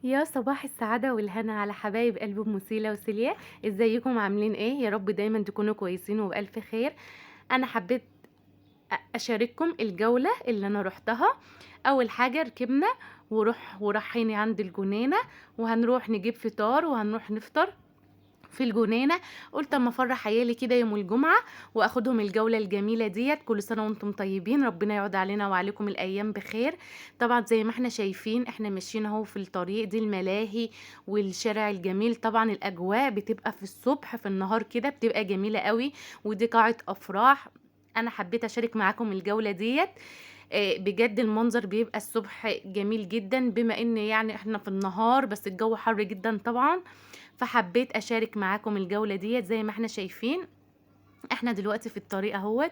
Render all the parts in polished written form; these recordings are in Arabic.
يا صباح السعادة والهنا على حبايب قلب ام سيلا وسيليا. ازيكم عاملين ايه؟ يا رب دايما تكونوا كويسين وبألف خير. انا حبيت اشارككم الجولة اللي انا روحتها. اول حاجة ركبنا ورايحين عند الجنينة، وهنروح نجيب فطار وهنروح نفطر في الجنينة. قلت اما افرح عيالي كده يوم الجمعة واخدهم الجولة الجميلة ديت. كل سنة وانتم طيبين، ربنا يعود علينا وعليكم الايام بخير. طبعا زي ما احنا شايفين احنا ماشيين اهو في الطريق دي الملاهي والشارع الجميل. طبعا الاجواء بتبقى في الصبح في النهار كده بتبقى جميلة قوي، ودي قاعة افراح. انا حبيت اشارك معاكم الجولة ديت. بجد المنظر بيبقى الصبح جميل جدا، بما ان يعني احنا في النهار بس الجو حر جدا طبعا. فحبيت اشارك معاكم الجولة ديت. زي ما احنا شايفين احنا دلوقتي في الطريق اهوت.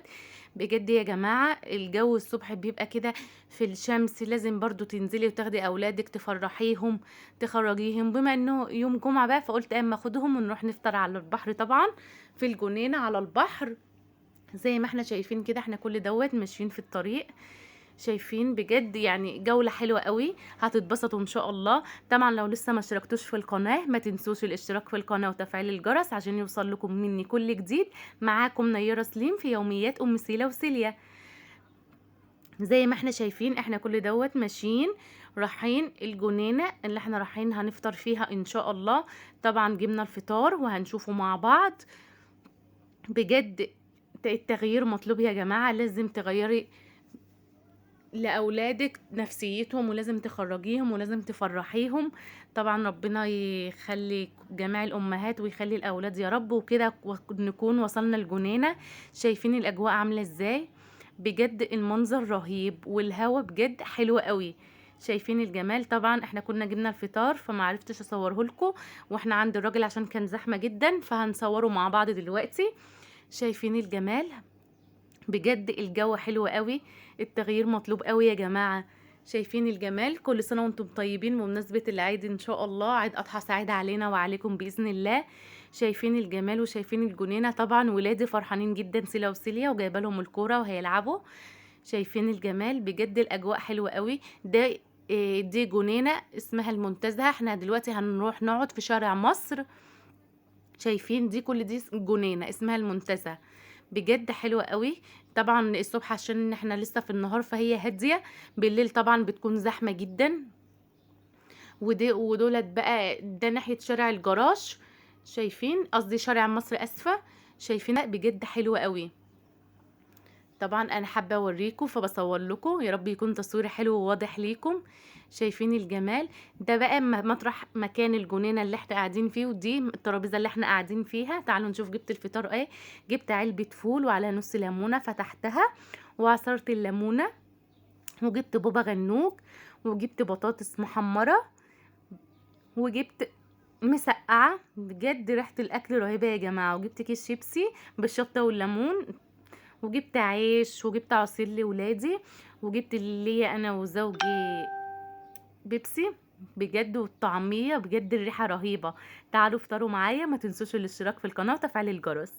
بجد يا جماعة الجو الصبح بيبقى كده في الشمس، لازم برضو تنزلي وتاخدي اولادك تفرحيهم تخرجيهم، بما انه يوم جمعة بقى فقلت اما اخدهم ونروح نفطر على البحر طبعا في الجنينة على البحر. زي ما احنا شايفين كده احنا كل دوت ماشيين في الطريق. شايفين بجد يعني جولة حلوة قوي، هتتبسطوا ان شاء الله. طبعا لو لسه ما اشتركتوش في القناة ما تنسوش الاشتراك في القناة وتفعيل الجرس عشان يوصل لكم مني كل جديد. معاكم نيرة سليم في يوميات ام سيلا وسيليا. زي ما احنا شايفين احنا كل دوت ماشيين رايحين الجنينة اللي احنا رايحين هنفطر فيها ان شاء الله. طبعا جبنا الفطار وهنشوفه مع بعض. بجد التغيير مطلوب يا جماعة، لازم تغيري لأولادك نفسيتهم ولازم تخرجيهم ولازم تفرحيهم. طبعا ربنا يخلي جميع الأمهات ويخلي الأولاد يا رب، وكده نكون وصلنا الجنينة. شايفين الأجواء عاملة ازاي؟ بجد المنظر رهيب والهوا بجد حلو قوي. شايفين الجمال. طبعا احنا كنا جبنا الفطار فمعرفتش اصوره لكم واحنا عند الراجل عشان كان زحمة جدا، فهنصوره مع بعض دلوقتي. شايفين الجمال. بجد الجو حلو قوي. التغيير مطلوب قوي يا جماعة. شايفين الجمال. كل سنة وانتم طيبين بمناسبة العيد ان شاء الله، عيد اضحى سعيد علينا وعليكم بإذن الله. شايفين الجمال وشايفين الجنينة. طبعا ولادي فرحانين جدا سيلا وسيليا وجايبه لهم الكورة وهيلعبوا. شايفين الجمال. بجد الاجواء حلوة قوي. ده دي جنينة اسمها المنتزه. احنا دلوقتي هنروح نقعد في شارع مصر. شايفين دي كل دي جنينة اسمها المنتزه. بجد حلوة قوي. طبعا الصبح عشان احنا لسه في النهار فهي هادية، بالليل طبعا بتكون زحمة جدا. ودولت بقى ده ناحية شارع الجراج. شايفين قصدي شارع مصر اسفة. شايفين بجد حلوة قوي. طبعا انا حابه اوريكم فبصور لكم، يا رب يكون تصوير حلو وواضح ليكم. شايفين الجمال. ده بقى مطرح مكان الجنينه اللي احنا قاعدين فيه، ودي الترابيزه اللي احنا قاعدين فيها. تعالوا نشوف جبت الفطار ايه. جبت علبه فول وعلى نص ليمونه فتحتها وعصرت الليمونه، وجبت بابا غنوج، وجبت بطاطس محمره، وجبت مسقعه. بجد ريحه الاكل رهيبه يا جماعه. وجبت كيس شيبسي بالشطه والليمون، وجبت عيش، وجبت عصير لولادي، وجبت ليا انا وزوجي بيبسي. بجد والطعمية بجد الريحة رهيبة. تعالوا افطروا معايا، ما تنسوش الاشتراك في القناة وتفعيل الجرس.